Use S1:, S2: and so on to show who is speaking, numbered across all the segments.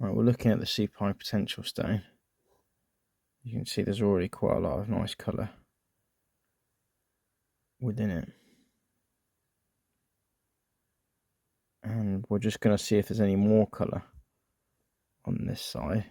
S1: Right, we're looking at the super high potential stone. You can see there's already quite a lot of nice colour within it. And we're just going to see if there's any more colour on this side.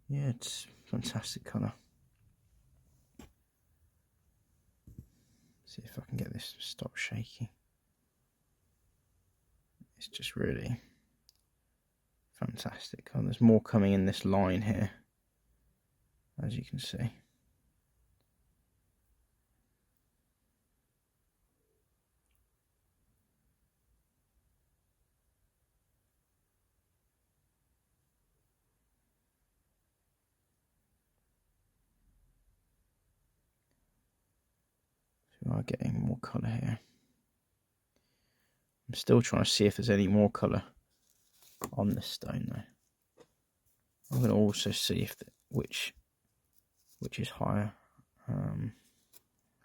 S1: Yeah, it's fantastic colour. See if I can get this to stop shaking. It's just really fantastic colour. There's more coming in this line here, as you can see. We are getting more colour here. I'm still trying to see if there's any more colour on this stone though. I'm going to also see if which is higher.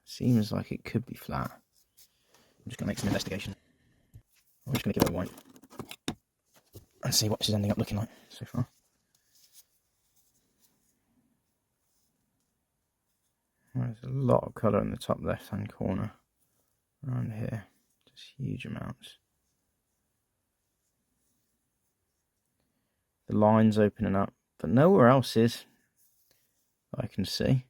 S1: Seems like it could be flat. I'm just going to make some investigation. I'm just going to give it a white and see what this is ending up looking like so far. There's a lot of colour in the top left hand corner around here, just huge amounts. The line's opening up, but nowhere else is I can see,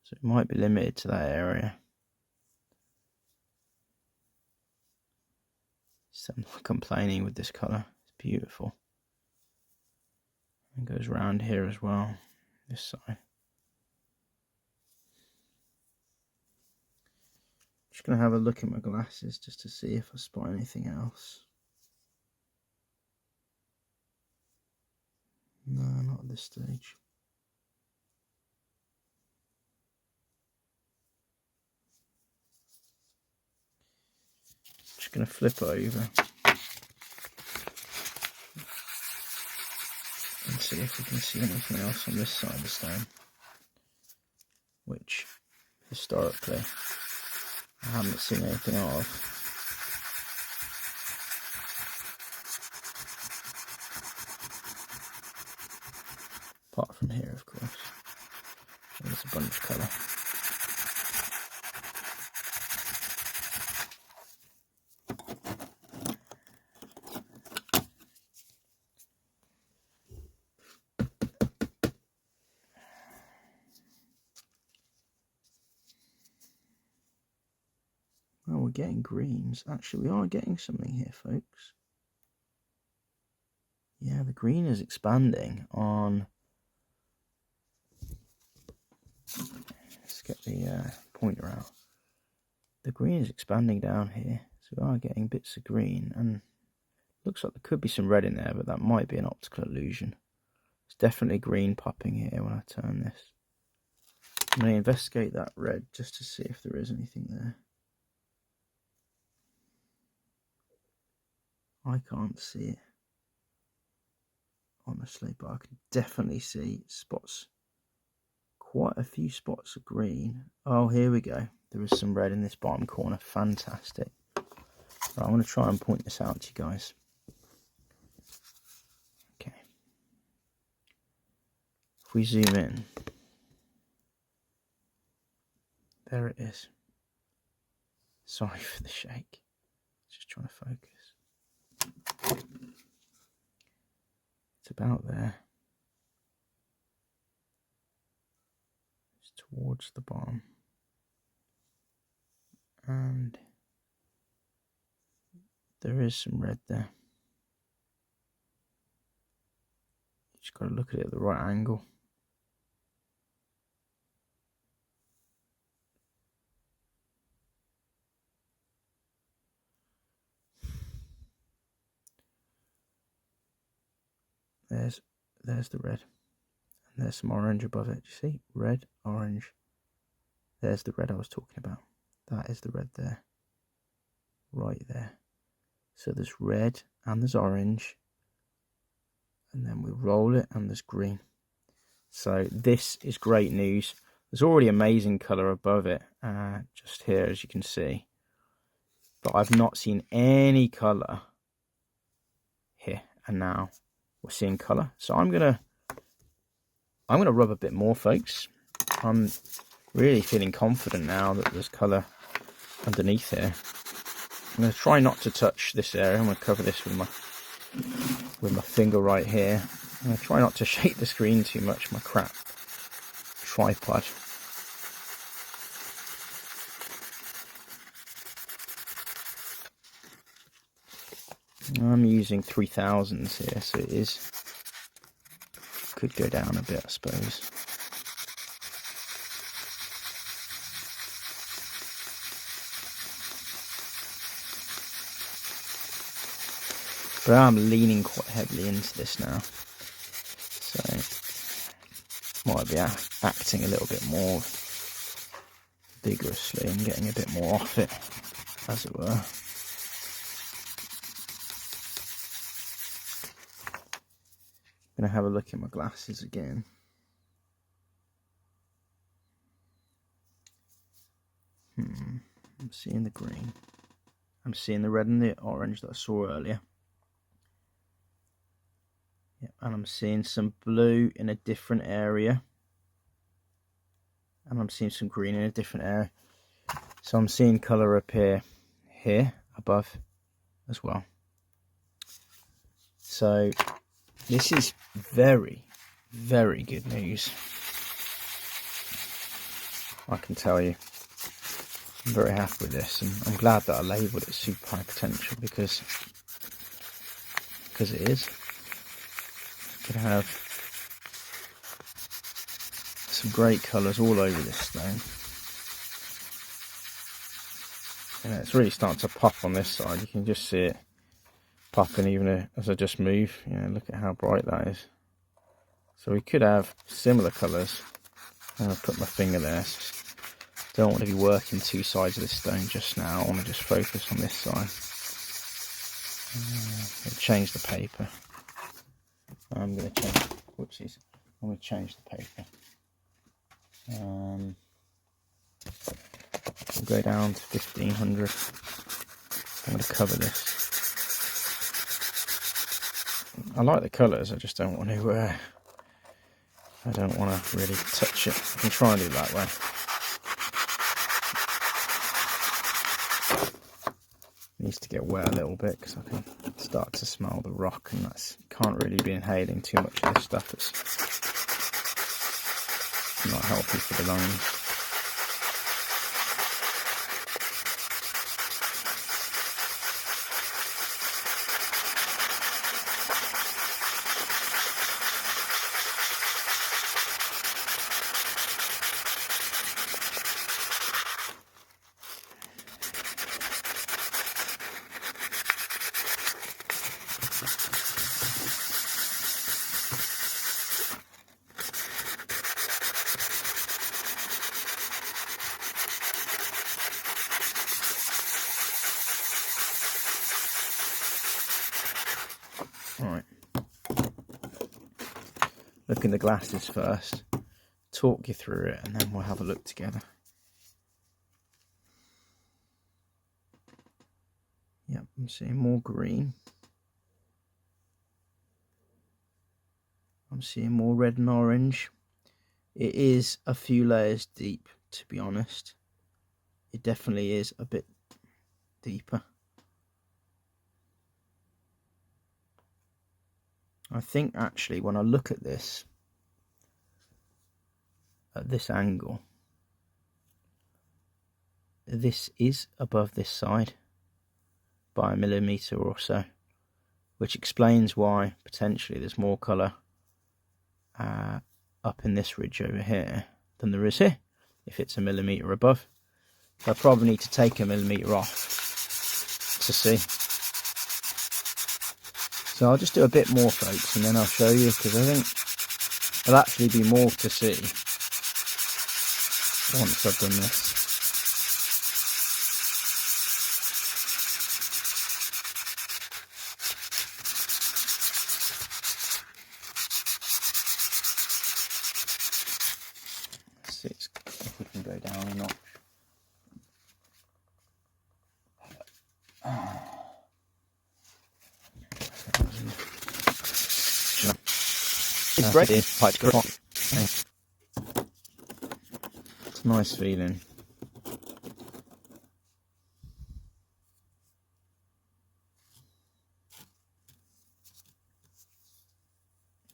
S1: so it might be limited to that area. So I'm not complaining with this colour, it's beautiful. It goes round here as well, this side. Just going to have a look at my glasses just to see if I spot anything else. No, not at this stage. Just going to flip it over and see if we can see anything else on this side of the stone, which historically I haven't seen anything of. Apart from here, of course. There's a bunch of colour. Well, we're getting greens. Actually, we are getting something here, folks. Yeah, the green is expanding on... Let's get the pointer out. The green is expanding down here, so we are getting bits of green, and looks like there could be some red in there, but that might be an optical illusion. It's definitely green popping here when I turn this. I'm going to investigate that red just to see if there is anything there. I can't see it, honestly, but I can definitely see spots. Quite a few spots of green. Oh, here we go. There is some red in this bottom corner. Fantastic. Right, I'm going to try and point this out to you guys. Okay. If we zoom in, there it is. Sorry for the shake. Just trying to focus. It's about there. It's towards the bottom. And there is some red there. You just got to look at it at the right angle. There's the red. And there's some orange above it. Do you see? Red, orange. There's the red I was talking about. That is the red there. Right there. So there's red and there's orange and then we roll it and there's green. So this is great news. There's already amazing colour above it, just here as you can see. But I've not seen any colour here, and now we're seeing colour. So I'm gonna rub a bit more, folks. I'm really feeling confident now that there's colour underneath here. I'm gonna try not to touch this area. I'm gonna cover this with my finger right here. I'm gonna try not to shake the screen too much, my crap tripod. I'm using 3000s here, so it could go down a bit, I suppose. But I'm leaning quite heavily into this now, so might be acting a little bit more vigorously and getting a bit more off it, as it were. I'm going to have a look at my glasses again. I'm seeing the green. I'm seeing the red and the orange that I saw earlier. Yep, and I'm seeing some blue in a different area. And I'm seeing some green in a different area. So I'm seeing colour appear here above as well. So this is very, very good news, I can tell you. I'm very happy with this, and I'm glad that I labelled it super high potential because it is. You can have some great colours all over this stone. And it's really starting to pop on this side. You can just see it popping even as I just move. You know, look at how bright that is. So we could have similar colours. I'm going to put my finger there. Don't want to be working two sides of this stone just now. I want to just focus on this side. Change the paper. I'm going to change. Whoopsies. I'm going to change the paper. We'll go down to 1500. I'm going to cover this. I like the colours. I just don't want to. I don't want to really touch it. I can try and do it that way. Needs to get wet a little bit because I can start to smell the rock, and that's can't really be inhaling too much of this stuff. It's not healthy for the lungs. Alright, look in the glasses first, talk you through it, and then we'll have a look together. Yep, I'm seeing more green. I'm seeing more red and orange. It is a few layers deep, to be honest. It definitely is a bit deeper. I think actually when I look at this angle, this is above this side by 1 millimeter or so, which explains why potentially there's more colour up in this ridge over here than there is here, if it's 1 millimeter above. So I probably need to take 1 millimeter off to see. So I'll just do a bit more, folks, and then I'll show you, because I think there'll actually be more to see once I've done this. see if we can go down a notch. It's great. It's a nice feeling.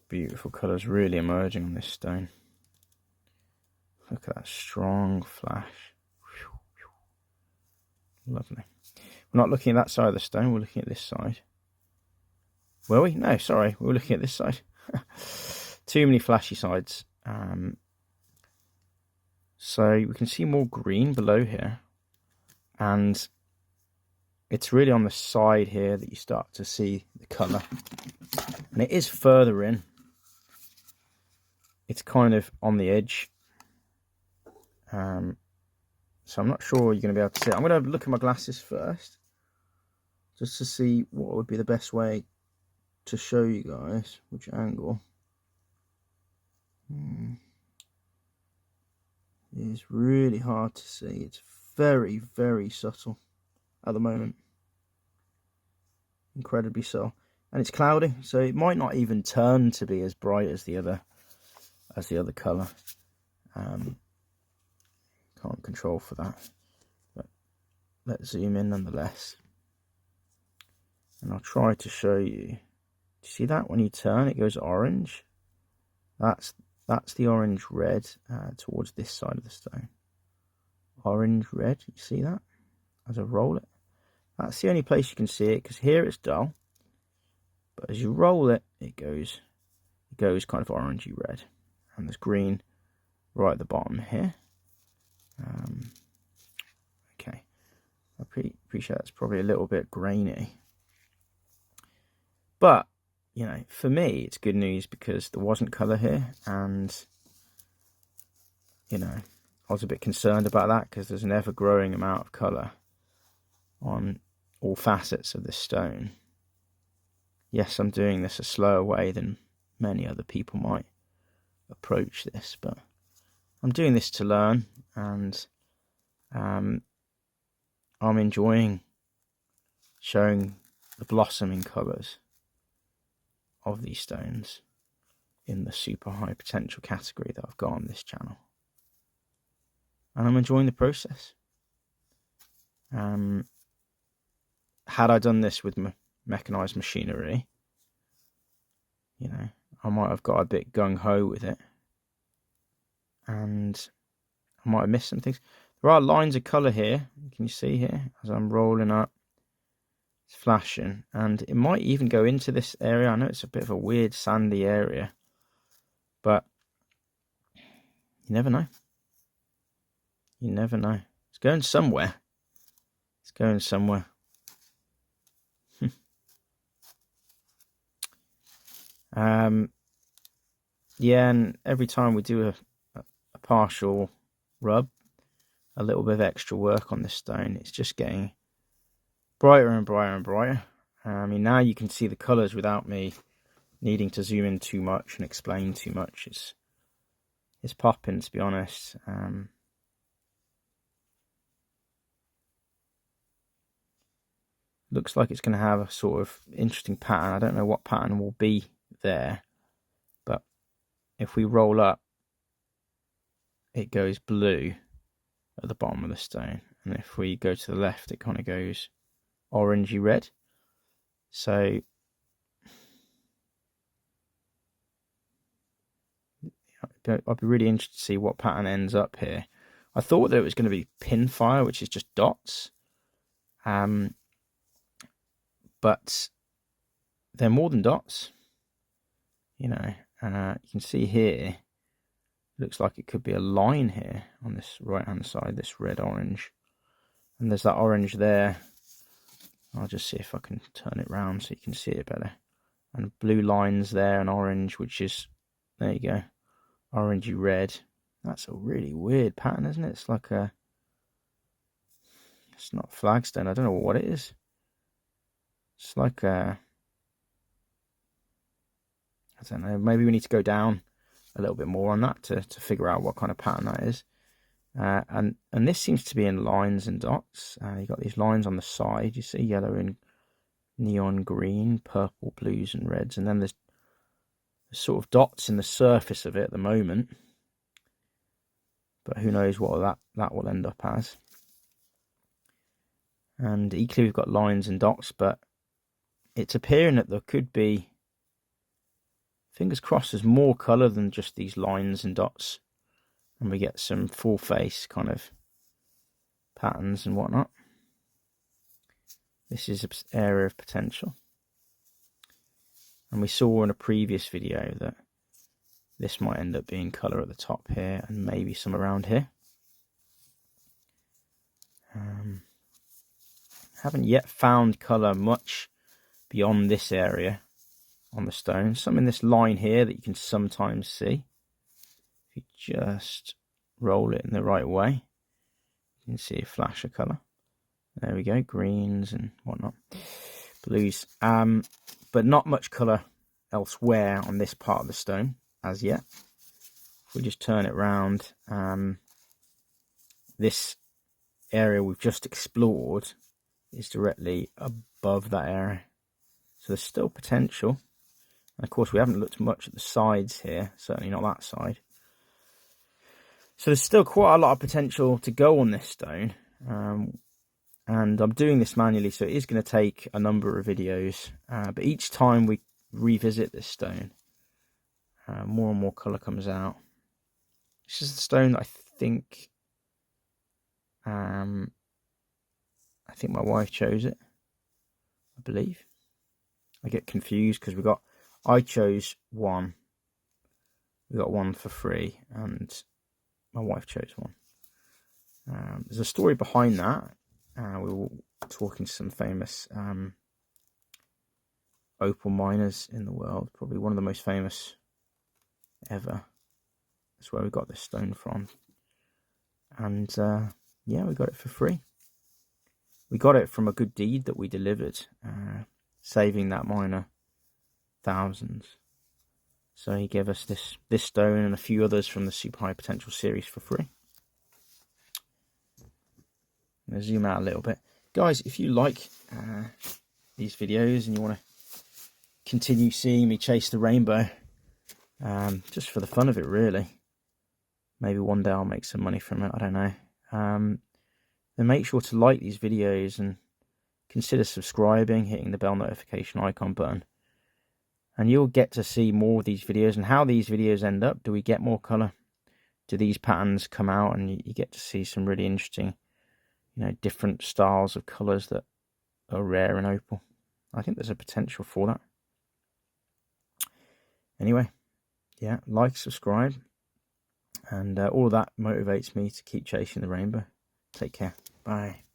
S1: Beautiful colours really emerging on this stone. Look at that strong flash. Lovely. We're not looking at that side of the stone, we're looking at this side. Were we? No, sorry, we were looking at this side. Too many flashy sides. So we can see more green below here. And it's really on the side here that you start to see the colour. And it is further in. It's kind of on the edge. So I'm not sure you're going to be able to see it. I'm going to look at my glasses first, just to see what would be the best way to show you guys, which angle. It's really hard to see. It's very, very subtle at the moment. Incredibly so. And it's cloudy, so it might not even turn to be as bright as the other colour. Can't control for that, but let's zoom in nonetheless, and I'll try to show you. Do you see that when you turn it goes orange? That's the orange red towards this side of the stone. Orange red, you see that as I roll it? That's the only place you can see it, because here it's dull, but as you roll it, it goes kind of orangey red, and there's green right at the bottom here. Okay, I appreciate that's probably a little bit grainy, but you know, for me it's good news because there wasn't colour here, and you know, I was a bit concerned about that because there's an ever-growing amount of colour on all facets of this stone. Yes, I'm doing this a slower way than many other people might approach this, but I'm doing this to learn, and I'm enjoying showing the blossoming colours of these stones in the super high potential category that I've got on this channel, and I'm enjoying the process. Had I done this with mechanised machinery, you know, I might have got a bit gung-ho with it, and I might have missed some things. There are lines of colour here, can you see here, as I'm rolling up, it's flashing, and it might even go into this area. I know it's a bit of a weird sandy area, but you never know. You never know. It's going somewhere. It's going somewhere. Yeah, and every time we do a partial rub, a little bit of extra work on this stone, it's just getting brighter and brighter and brighter. I mean, now you can see the colours without me needing to zoom in too much and explain too much. It's popping, to be honest. Looks like it's going to have a sort of interesting pattern. I don't know what pattern will be there, but if we roll up, it goes blue at the bottom of the stone, and if we go to the left, it kind of goes orangey red. So I'd be really interested to see what pattern ends up here. I thought that it was going to be pinfire, which is just dots, but they're more than dots. You know, you can see here, it looks like it could be a line here on this right hand side, this red orange, and there's that orange there. I'll just see if I can turn it round so you can see it better. And blue lines there, and orange, which is, there you go, orangey red. That's a really weird pattern, isn't it? It's like it's not flagstone, I don't know what it is. It's like I don't know, maybe we need to go down a little bit more on that to figure out what kind of pattern that is. And this seems to be in lines and dots. You've got these lines on the side. You see yellow and neon green, purple, blues and reds. And then there's sort of dots in the surface of it at the moment. But who knows what that will end up as. And equally we've got lines and dots, but it's appearing that there could be, fingers crossed, there's more colour than just these lines and dots. And we get some full face kind of patterns and whatnot. This is an area of potential. And we saw in a previous video that this might end up being colour at the top here and maybe some around here. Haven't yet found colour much beyond this area on the stone. Some in this line here that you can sometimes see. If you just roll it in the right way, you can see a flash of colour. There we go, greens and whatnot, blues. But not much colour elsewhere on this part of the stone as yet. If we just turn it round, this area we've just explored is directly above that area. So there's still potential. And of course we haven't looked much at the sides here, certainly not that side. So there's still quite a lot of potential to go on this stone. And I'm doing this manually, so it is going to take a number of videos. But each time we revisit this stone, more and more colour comes out. This is the stone that I think my wife chose it, I believe. I get confused because I chose one. We got one for free, and my wife chose one. There's a story behind that. We were talking to some famous opal miners in the world, probably one of the most famous ever. That's where we got this stone from. And yeah, we got it for free. We got it from a good deed that we delivered, saving that miner thousands. So he gave us this stone and a few others from the Super High Potential series for free. I'm going to zoom out a little bit. Guys, if you like these videos and you want to continue seeing me chase the rainbow, just for the fun of it really, maybe one day I'll make some money from it, I don't know, then make sure to like these videos and consider subscribing, hitting the bell notification icon button, and you'll get to see more of these videos and how these videos end up. Do we get more colour? Do these patterns come out? And you get to see some really interesting, different styles of colours that are rare in opal. I think there's a potential for that. Anyway, yeah, like, subscribe, and all that motivates me to keep chasing the rainbow. Take care. Bye.